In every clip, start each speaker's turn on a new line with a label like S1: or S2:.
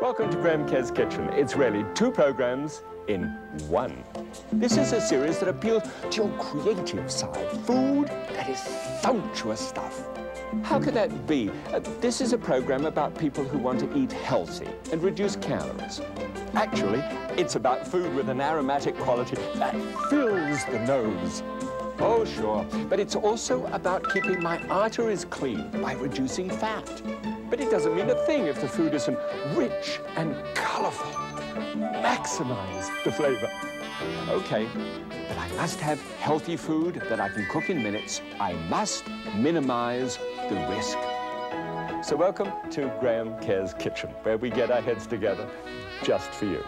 S1: Welcome to Graham Kerr's Kitchen. It's really two programs in one. This is a series that appeals to your creative side. Food that is sumptuous stuff. How could that be? This is a program about people who want to eat healthy and reduce calories. Actually, it's about food with an aromatic quality that fills the nose. Oh, sure, but it's also about keeping my arteries clean by reducing fat. But it doesn't mean a thing if the food isn't rich and colorful. Maximize the flavor. Okay, but I must have healthy food that I can cook in minutes. I must minimize the risk. So welcome to Graham Kerr's Kitchen, where we get our heads together just for you.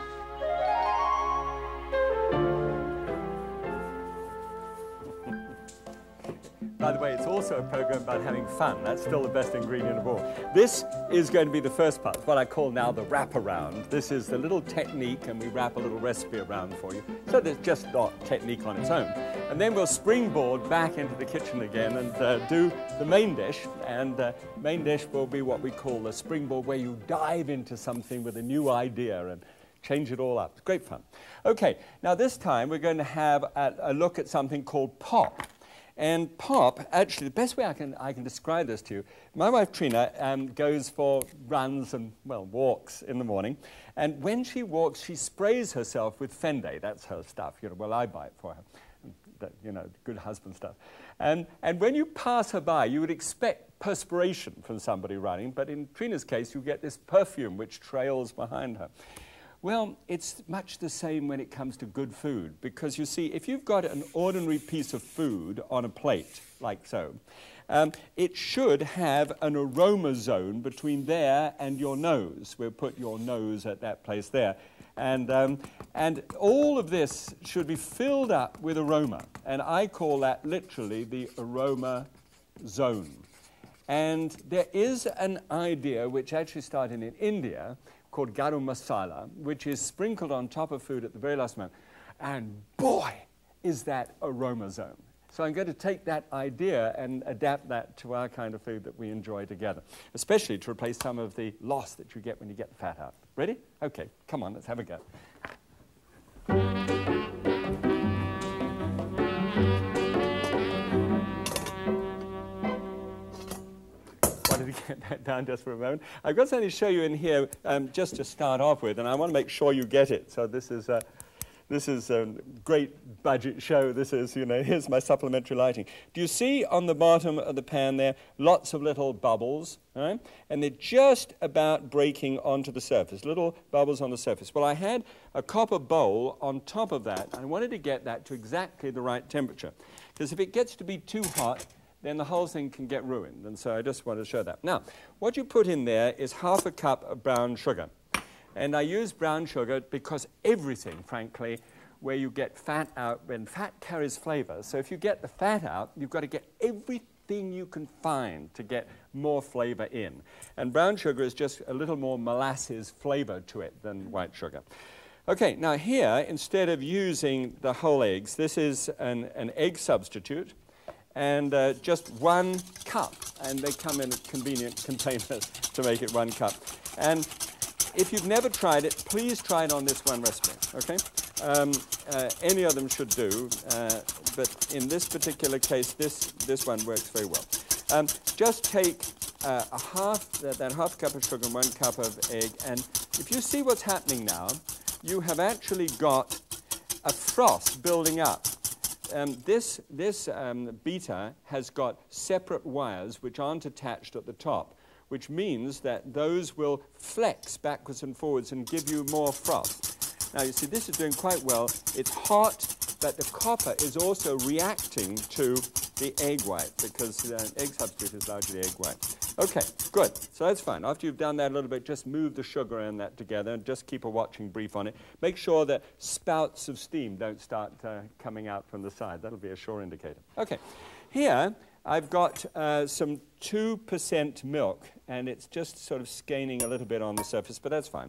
S1: By the way, it's also a program about having fun. That's still the best ingredient of all. This is going to be the first part, what I call now the wraparound. This is the little technique, and we wrap a little recipe around for you. So there's just not technique on its own. And then we'll springboard back into the kitchen again and do the main dish. And main dish will be what we call the springboard, where you dive into something with a new idea and change it all up. It's great fun. Okay, now this time we're going to have a look at something called pop. And pop, actually, the best way I can describe this to you, my wife Trina goes for runs and, well, walks in the morning. And when she walks, she sprays herself with Fenday. That's her stuff. You know, well, I buy it for her. That, you know, good husband stuff. And when you pass her by, you would expect perspiration from somebody running. But in Trina's case, you get this perfume which trails behind her. Well, it's much the same when it comes to good food, because you see, if you've got an ordinary piece of food on a plate, like so, it should have an aroma zone between there and your nose. We'll put your nose at that place there. And all of this should be filled up with aroma, and I call that literally the aroma zone. And there is an idea which actually started in India, called garam masala, which is sprinkled on top of food at the very last moment. And boy, is that aroma zone. So I'm going to take that idea and adapt that to our kind of food that we enjoy together, especially to replace some of the loss that you get when you get the fat out. Ready? Okay, come on, let's have a go. Get that down just for a moment. I've got something to show you in here just to start off with, and I want to make sure you get it. So this is a great budget show. This is, you know, here's my supplementary lighting. Do you see on the bottom of the pan there lots of little bubbles, right? And they're just about breaking onto the surface, little bubbles on the surface. Well, I had a copper bowl on top of that. I wanted to get that to exactly the right temperature, because if it gets to be too hot, then the whole thing can get ruined. And so I just wanted to show that. Now, what you put in there is half a cup of brown sugar. And I use brown sugar because everything, frankly, where you get fat out, when fat carries flavor. So if you get the fat out, you've got to get everything you can find to get more flavor in. And brown sugar is just a little more molasses flavor to it than white sugar. Okay, now here, instead of using the whole eggs, this is an egg substitute. And just 1 cup, and they come in convenient containers to make it 1 cup. And if you've never tried it, please try it on this one recipe, okay? Any of them should do, but in this particular case, this one works very well. Just take that half cup of sugar and 1 cup of egg, and if you see what's happening now, you have actually got a froth building up. This beater has got separate wires which aren't attached at the top, which means that those will flex backwards and forwards and give you more froth. Now, you see, this is doing quite well. It's hot, but the copper is also reacting to the egg white, because the egg substitute is largely egg white. Okay, good. So that's fine. After you've done that a little bit, just move the sugar and that together and just keep a watching brief on it. Make sure that spouts of steam don't start coming out from the side. That'll be a sure indicator. Okay, here I've got some 2% milk, and it's just sort of staining a little bit on the surface, but that's fine.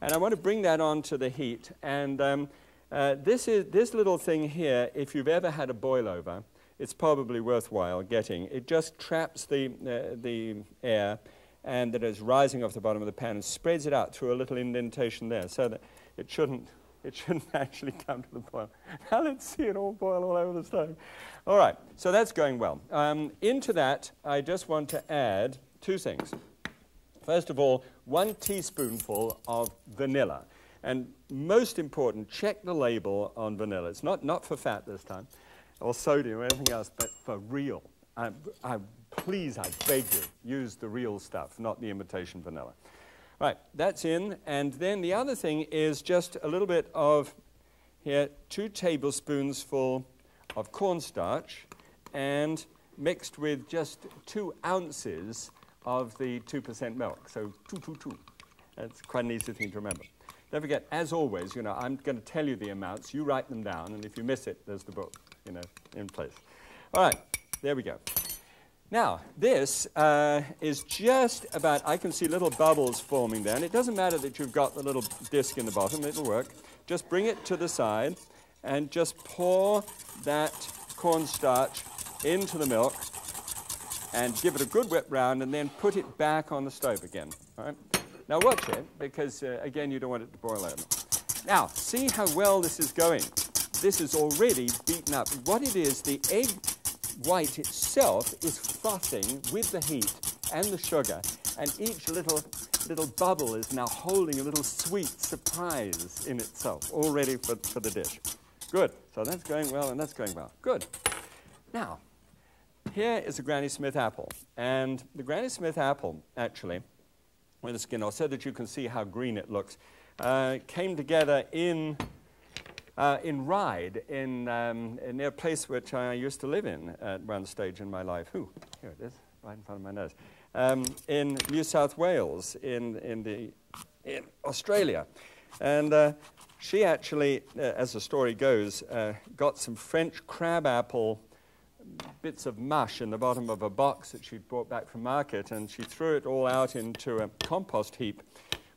S1: And I want to bring that onto the heat, and this little thing here, if you've ever had a boil over, it's probably worthwhile getting. It just traps the air and that is rising off the bottom of the pan, and spreads it out through a little indentation there so that it shouldn't actually come to the boil. Now let's see it all boil all over the stove. All right, so that's going well. Into that, I just want to add two things. First of all, 1 teaspoonful of vanilla. And most important, check the label on vanilla. It's not for fat this time, or sodium or anything else, but for real. Please, I beg you, use the real stuff, not the imitation vanilla. Right, that's in. And then the other thing is just a little bit of, here, 2 tablespoons full of cornstarch, and mixed with just 2 ounces of the 2% milk. So 2. That's quite an easy thing to remember. Don't forget, as always, I'm going to tell you the amounts. You write them down, and if you miss it, there's the book, in place. All right, there we go. Now, this is just about, I can see little bubbles forming there, and it doesn't matter that you've got the little disc in the bottom, it'll work. Just bring it to the side, and just pour that cornstarch into the milk, and give it a good whip round, and then put it back on the stove again. All right? Now watch it, because again, you don't want it to boil over. Now, see how well this is going. This is already beaten up. What it is, the egg white itself is frothing with the heat and the sugar, and each little bubble is now holding a little sweet surprise in itself, all ready for the dish. Good. So that's going well, and that's going well. Good. Now, here is a Granny Smith apple. And the Granny Smith apple, actually, with the skin off, so that you can see how green it looks, came together in Ryde, near a place which I used to live in at one stage in my life. Ooh, here it is, right in front of my nose. In New South Wales, in Australia. And she actually, as the story goes, got some French crabapple bits of mush in the bottom of a box that she'd brought back from market, and she threw it all out into a compost heap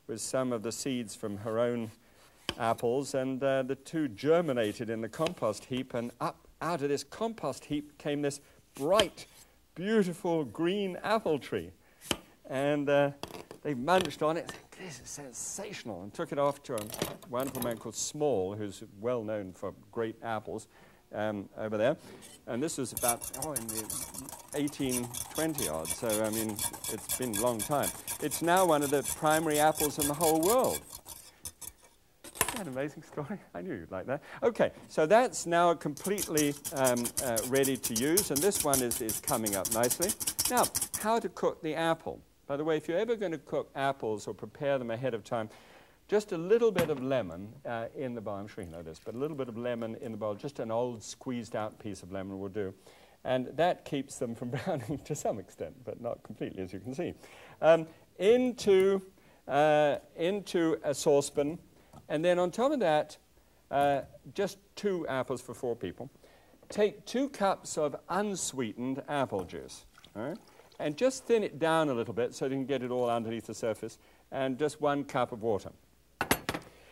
S1: with some of the seeds from her own apples, and the 2 germinated in the compost heap, and up out of this compost heap came this bright, beautiful green apple tree. And they munched on it. This is sensational, and took it off to a wonderful man called Small, who's well known for great apples. Over there, and this was about in the 1820 odd. So I mean, it's been a long time. It's now one of the primary apples in the whole world. Isn't that an amazing story? I knew you'd like that. Okay, so that's now completely ready to use, and this one is coming up nicely. Now, how to cook the apple? By the way, if you're ever going to cook apples or prepare them ahead of time, just a little bit of lemon in the bowl. I'm sure you know this, but a little bit of lemon in the bowl. Just an old squeezed out piece of lemon will do. And that keeps them from browning to some extent, but not completely, as you can see. Into a saucepan. And then on top of that, just 2 apples for 4 people. Take 2 cups of unsweetened apple juice. All right? And just thin it down a little bit so you can get it all underneath the surface. And just 1 cup of water.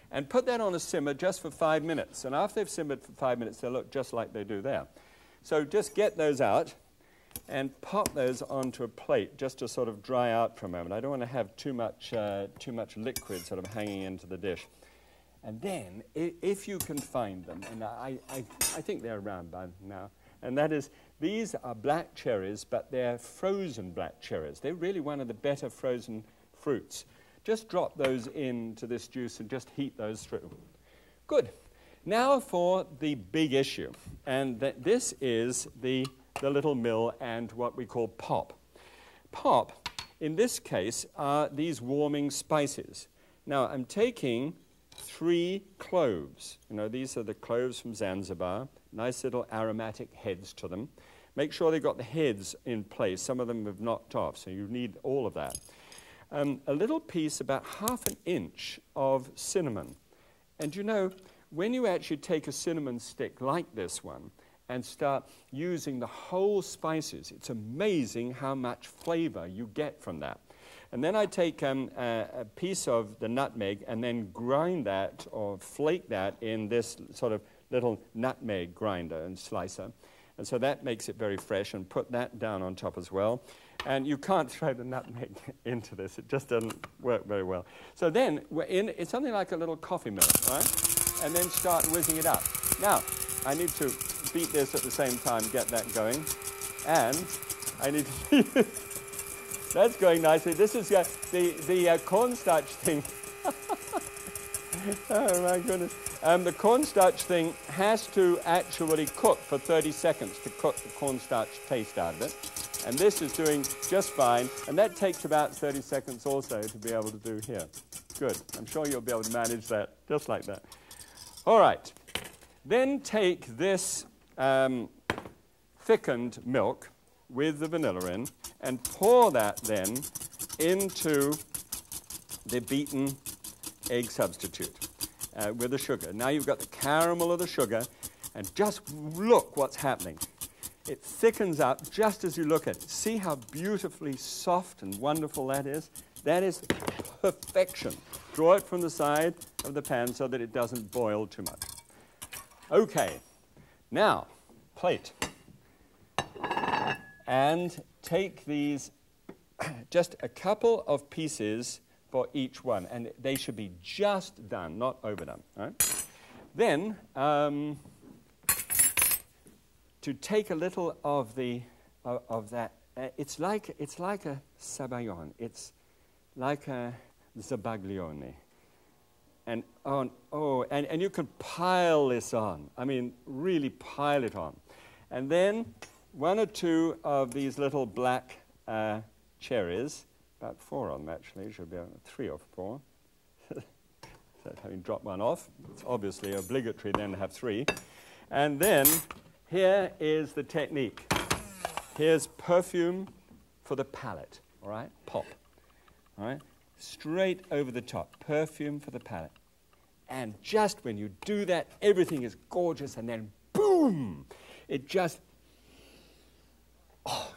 S1: And put that on a simmer just for 5 minutes. And after they've simmered for 5 minutes, they'll look just like they do there. So just get those out and pop those onto a plate just to sort of dry out for a moment. I don't want to have too much liquid sort of hanging into the dish. And then, if you can find them, and I think they're around by now, and that is, these are black cherries, but they're frozen black cherries. They're really one of the better frozen fruits. Just drop those into this juice and just heat those through. Good. Now for the big issue, and this is the little mill and what we call pop. Pop, in this case, are these warming spices. Now, I'm taking 3 cloves. These are the cloves from Zanzibar. Nice little aromatic heads to them. Make sure they've got the heads in place. Some of them have knocked off, so you need all of that. A little piece, about ½ an inch of cinnamon. And when you actually take a cinnamon stick like this one and start using the whole spices, it's amazing how much flavor you get from that. And then I take a piece of the nutmeg and then grind that or flake that in this sort of little nutmeg grinder and slicer. And so that makes it very fresh, and put that down on top as well. And you can't throw the nutmeg into this. It just doesn't work very well. So then we're in, it's something like a little coffee mill, right? And then start whizzing it up. Now, I need to beat this at the same time, get that going. And I need to... That's going nicely. This is the cornstarch thing. Oh, my goodness. The cornstarch thing has to actually cook for 30 seconds to cook the cornstarch taste out of it. And this is doing just fine. And that takes about 30 seconds also to be able to do here. Good. I'm sure you'll be able to manage that just like that. All right. Then take this thickened milk with the vanilla in and pour that then into the beaten egg substitute with the sugar. Now you've got the caramel of the sugar, and just look what's happening. It thickens up just as you look at it. See how beautifully soft and wonderful that is? That is perfection. Draw it from the side of the pan so that it doesn't boil too much. Okay, now, plate. And take these, just a couple of pieces for each one, and they should be just done, not overdone. Right? Then, to take a little of the of that, it's like a sabayon, it's like a zabaglione, and and you can pile this on. I mean, really pile it on, and then one or two of these little black cherries. About 4 of them, actually. Should be 3 or 4. So having dropped one off, it's obviously obligatory then to have 3. And then here is the technique. Here's perfume for the palate, all right? Pop, all right? Straight over the top, perfume for the palate. And just when you do that, everything is gorgeous, and then boom! It just, oh,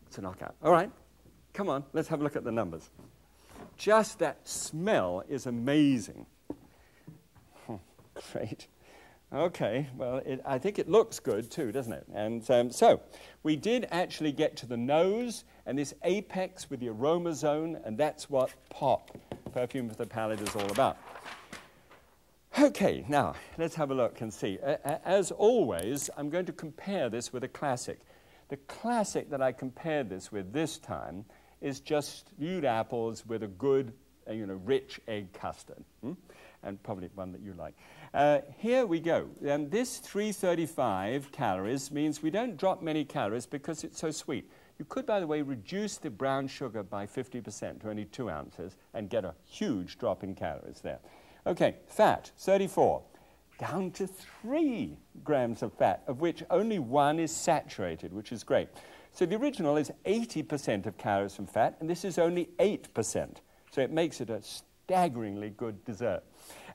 S1: it's a knockout. All right. Come on, let's have a look at the numbers. Just that smell is amazing. Oh, great. Okay, well, I think it looks good too, doesn't it? And so we did actually get to the nose and this apex with the aroma zone, and that's what POP, perfume for the palate, is all about. Okay, now let's have a look and see. As always, I'm going to compare this with a classic. The classic that I compared this with this time is just stewed apples with a good, rich egg custard, and probably one that you like. Here we go. This 335 calories means we don't drop many calories because it's so sweet. You could, by the way, reduce the brown sugar by 50% to only 2 ounces and get a huge drop in calories there. Okay, fat, 34. Down to 3 grams of fat, of which only 1 is saturated, which is great. So the original is 80% of calories from fat, and this is only 8%. So it makes it a staggeringly good dessert.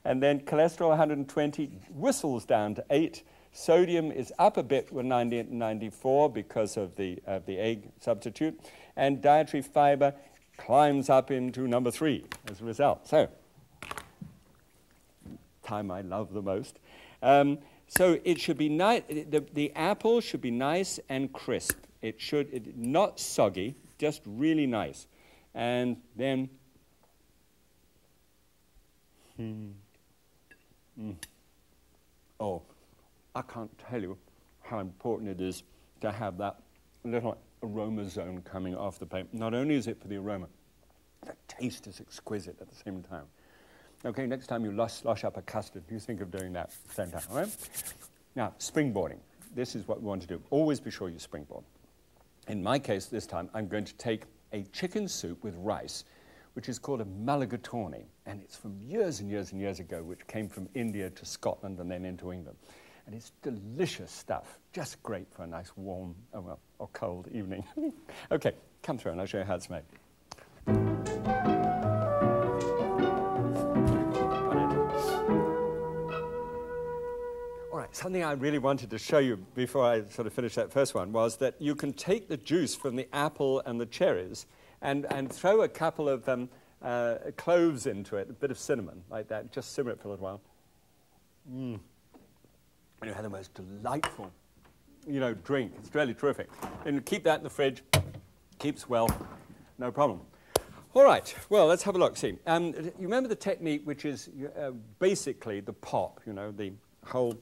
S1: And then cholesterol, 120, whistles down to 8. Sodium is up a bit with 90 and 94 because of the egg substitute. And dietary fiber climbs up into number 3 as a result. So, time I love the most. So it should be nice. The apple should be nice and crisp. It should not soggy, just really nice. And then, oh, I can't tell you how important it is to have that little aroma zone coming off the plate. Not only is it for the aroma, the taste is exquisite at the same time. Okay, next time you slosh up a custard, you think of doing that at the same time, all right? Now, springboarding. This is what we want to do. Always be sure you springboard. In my case, this time, I'm going to take a chicken soup with rice, which is called a mulligatawny, and it's from years and years and years ago, which came from India to Scotland and then into England. And it's delicious stuff, just great for a nice warm, or cold evening. Okay, come through and I'll show you how it's made. Something I really wanted to show you before I sort of finish that first one was that you can take the juice from the apple and the cherries and throw a couple of cloves into it, a bit of cinnamon, like that, just simmer it for a little while. And you have the most delightful, drink. It's really terrific. And you keep that in the fridge, Keeps well, no problem. All right, well, let's have a look. See, you remember the technique, which is basically the pop, you know, the whole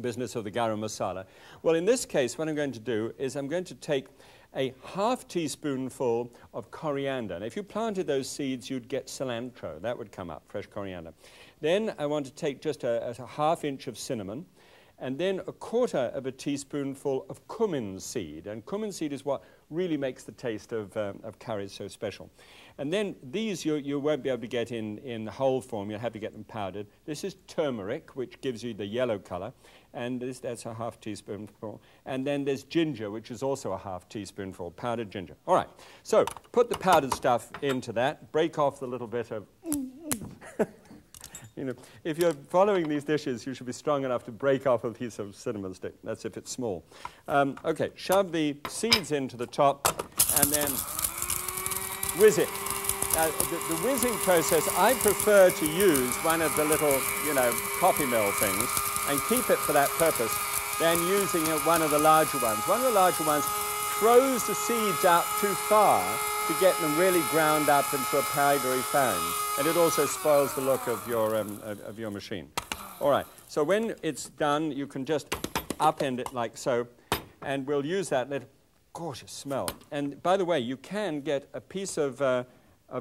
S1: business of the garam masala. Well, in this case, what I'm going to do is I'm going to take a ½ teaspoonful of coriander. And if you planted those seeds, you'd get cilantro. That would come up, fresh coriander. Then I want to take just a ½ inch of cinnamon, and then a ¼ teaspoonful of cumin seed. And cumin seed is what really makes the taste of curry so special. And then these you won't be able to get in whole form. You'll have to get them powdered. This is turmeric, which gives you the yellow color. And that's a ½ teaspoonful. And then there's ginger, which is also a ½ teaspoonful, powdered ginger. All right, so put the powdered stuff into that. Break off the little bit of... You know, if you're following these dishes, you should be strong enough to break off a piece of cinnamon stick. That's if it's small. Okay, shove the seeds into the top and then whiz it. The whizzing process, I prefer to use one of the little, you know, coffee mill things and keep it for that purpose than using one of the larger ones. One of the larger ones throws the seeds out too far to get them really ground up into a powdery foam. And it also spoils the look of your machine. All right, so when it's done, you can just upend it like so, and we'll use that. Let gorgeous smell. And by the way, you can get a piece of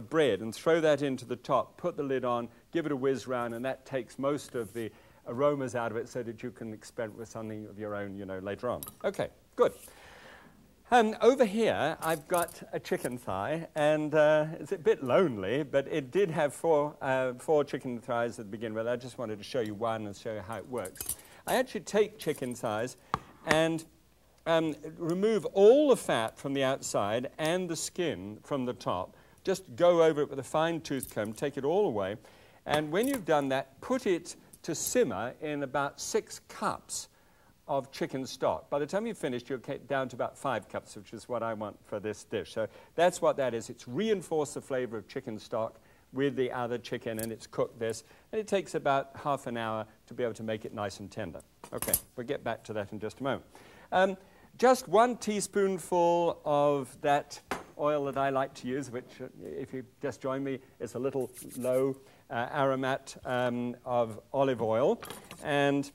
S1: bread and throw that into the top, put the lid on, give it a whiz round, and that takes most of the aromas out of it so that you can experiment with something of your own, you know, later on. Okay, good. Over here, I've got a chicken thigh, and it's a bit lonely, but it did have four chicken thighs at the beginning, but I just wanted to show you one and show you how it works. I actually take chicken thighs and remove all the fat from the outside and the skin from the top. Just go over it with a fine tooth comb, take it all away, and when you've done that, put it to simmer in about 6 cups of chicken stock. By the time you've finished, you'll get down to about 5 cups, which is what I want for this dish. So that's what that is. It's reinforced the flavor of chicken stock with the other chicken, and it's cooked this. And it takes about ½ an hour to be able to make it nice and tender. Okay, we'll get back to that in just a moment. Just 1 teaspoonful of that oil that I like to use, which, if you just join me, is a little low aromat of olive oil. And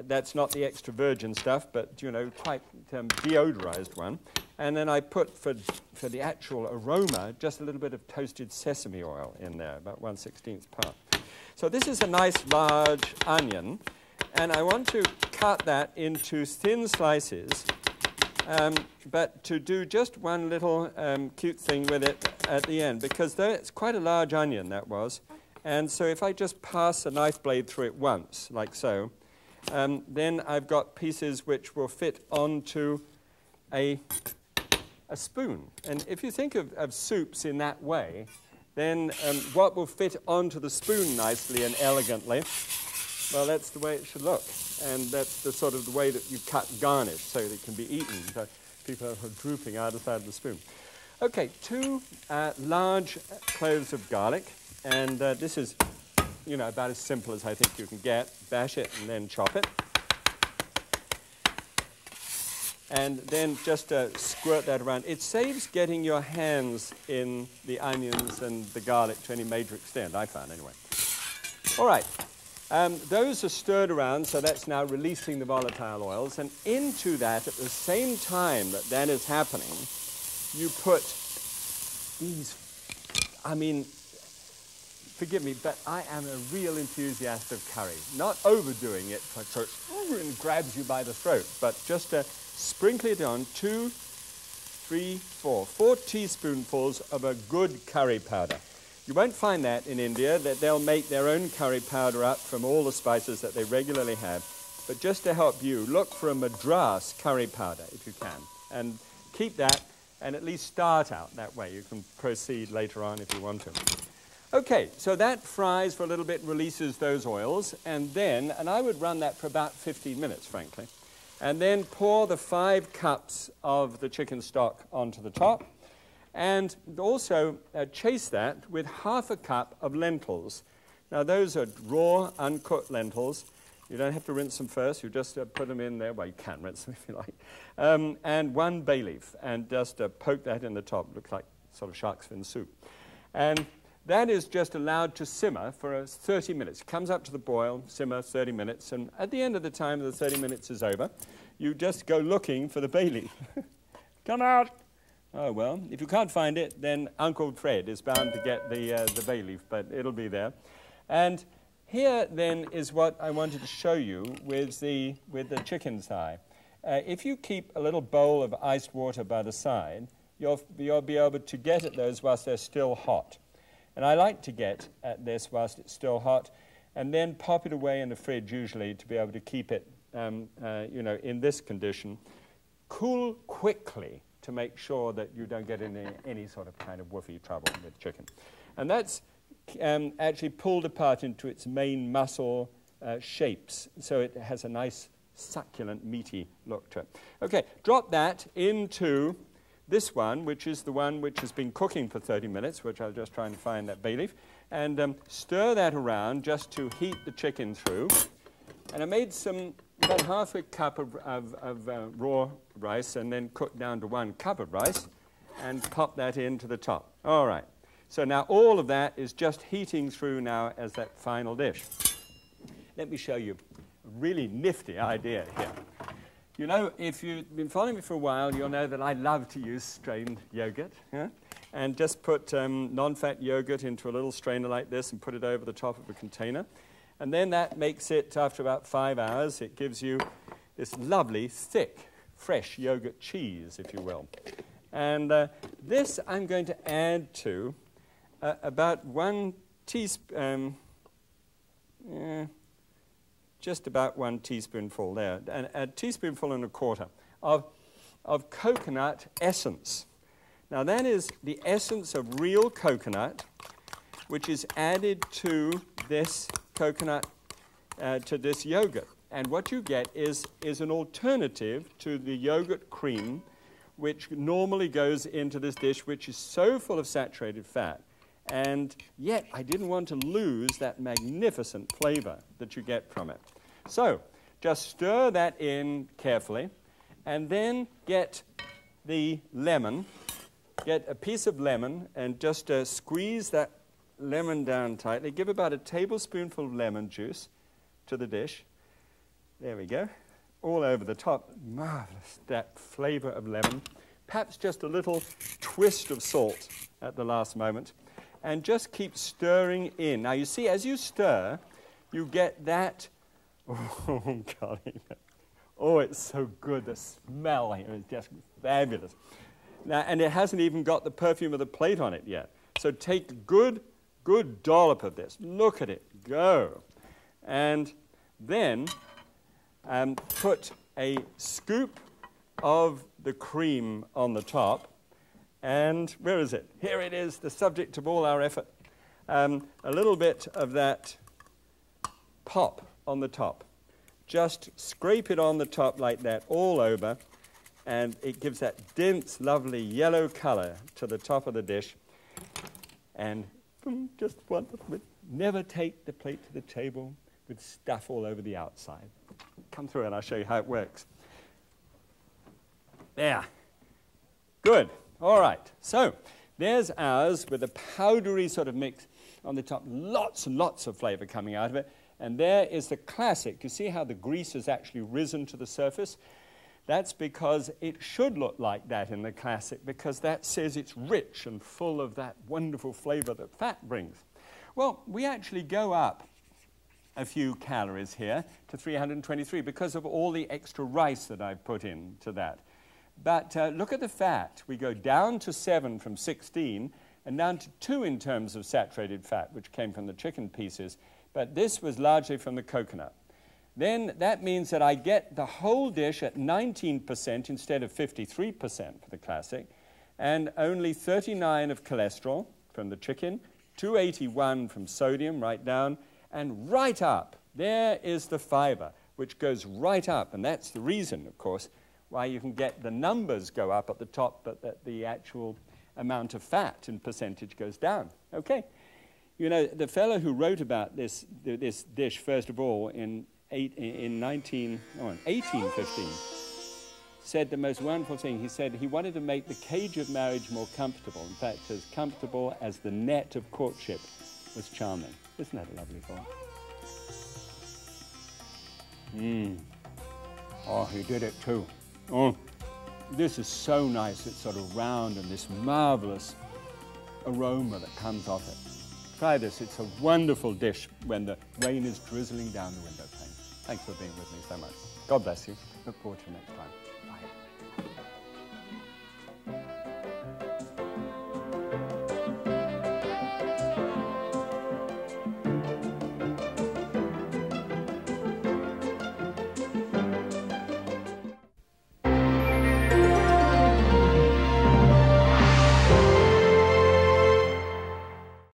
S1: that's not the extra virgin stuff, but, you know, quite deodorized one. And then I put, for the actual aroma, just a little bit of toasted sesame oil in there, about 1/16 part. So this is a nice large onion, and I want to cut that into thin slices, but to do just one little cute thing with it at the end, because it's quite a large onion, that was. And so if I just pass a knife blade through it once, like so, then I've got pieces which will fit onto a spoon. And if you think of soups in that way, then what will fit onto the spoon nicely and elegantly, well, that's the way it should look. And that's the sort of the way that you cut garnish so that it can be eaten. So people are drooping out of the spoon. Okay, 2 large cloves of garlic. And this is, you know, about as simple as I think you can get. Bash it and then chop it. And then just squirt that around. It saves getting your hands in the onions and the garlic to any major extent, I found anyway. All right. Those are stirred around, so that's now releasing the volatile oils. And into that, at the same time that that is happening, you put these, I mean, forgive me, but I am a real enthusiast of curry. Not overdoing it, so it grabs you by the throat, but just sprinkle it on 2, 3, 4 teaspoonfuls of a good curry powder. You won't find that in India, that they'll make their own curry powder up from all the spices that they regularly have. But just to help you, look for a Madras curry powder, if you can, and keep that, and at least start out that way. You can proceed later on if you want to. Okay, so that fries for a little bit, releases those oils, and then, and I would run that for about 15 minutes, frankly, and then pour the 5 cups of the chicken stock onto the top, and also chase that with ½ a cup of lentils. Now, those are raw, uncooked lentils. You don't have to rinse them first. You just put them in there. Well, you can rinse them if you like. And 1 bay leaf, and just poke that in the top. Looks like sort of shark's fin soup. And that is just allowed to simmer for 30 minutes. It comes up to the boil, simmer 30 minutes, and at the end of the time the 30 minutes is over, you just go looking for the bay leaf. Come out! Oh, well, if you can't find it, then Uncle Fred is bound to get the bay leaf, but it'll be there. And here, then, is what I wanted to show you with the chicken thigh. If you keep a little bowl of iced water by the side, you'll be able to get at those whilst they're still hot. And I like to get at this whilst it's still hot, and then pop it away in the fridge, usually, to be able to keep it, you know, in this condition. Cool quickly, to make sure that you don't get in any sort of kind of woofy trouble with chicken. And that's actually pulled apart into its main muscle shapes, so it has a nice, succulent, meaty look to it. Okay, drop that into this one, which is the one which has been cooking for 30 minutes, which I was just trying to find that bay leaf, and stir that around just to heat the chicken through. And I made about half a cup of raw rice, and then cooked down to 1 cup of rice, and pop that into the top. All right. So now all of that is just heating through now as that final dish. Let me show you a really nifty idea here. You know, if you've been following me for a while, you'll know that I love to use strained yogurt. Yeah? And just put non-fat yogurt into a little strainer like this and put it over the top of a container. And then that makes it, after about 5 hours, it gives you this lovely, thick, fresh yogurt cheese, if you will. And this I'm going to add to about 1 teaspoon, just about 1 teaspoonful there, and a teaspoonful and a quarter of coconut essence. Now that is the essence of real coconut, which is added to this coconut, to this yogurt. And what you get is an alternative to the yogurt cream, which normally goes into this dish, which is so full of saturated fat. And yet, I didn't want to lose that magnificent flavor that you get from it. So, just stir that in carefully, and then get the lemon, get a piece of lemon, and just squeeze that lemon down tightly. Give about a tablespoonful of lemon juice to the dish. There we go. All over the top. Marvelous, that flavor of lemon. Perhaps just a little twist of salt at the last moment. And just keep stirring in. Now, you see, as you stir, you get that, oh, golly. Oh, it's so good. The smell is just fabulous. Now, and it hasn't even got the perfume of the plate on it yet. So take a good dollop of this. Look at it go. And then put a scoop of the cream on the top. And where is it? Here it is, the subject of all our effort. A little bit of that pop on the top. Just scrape it on the top like that all over, and it gives that dense, lovely yellow color to the top of the dish. And boom, just wonderful. Never take the plate to the table with stuff all over the outside. Come through and I'll show you how it works. There. Good. All right, so there's ours with a powdery sort of mix on the top. Lots and lots of flavor coming out of it. And there is the classic. You see how the grease has actually risen to the surface? That's because it should look like that in the classic, because that says it's rich and full of that wonderful flavor that fat brings. Well, we actually go up a few calories here to 323 because of all the extra rice that I've put into that. But look at the fat. We go down to 7 from 16 and down to 2 in terms of saturated fat, which came from the chicken pieces. But this was largely from the coconut. Then that means that I get the whole dish at 19% instead of 53% for the classic, and only 39 of cholesterol from the chicken, 281 from sodium right down, and right up, there is the fiber, which goes right up. And that's the reason, of course, why you can get the numbers go up at the top, but that the actual amount of fat in percentage goes down. Okay. You know, the fellow who wrote about this dish, first of all, in 1815, said the most wonderful thing. He said he wanted to make the cage of marriage more comfortable. In fact, as comfortable as the net of courtship was charming. Isn't that a lovely thought? Oh, he did it too. Oh, this is so nice. It's sort of round and this marvelous aroma that comes off it. Try this. It's a wonderful dish when the rain is drizzling down the window pane. Thanks for being with me so much. God bless you. Look forward to next time. Bye.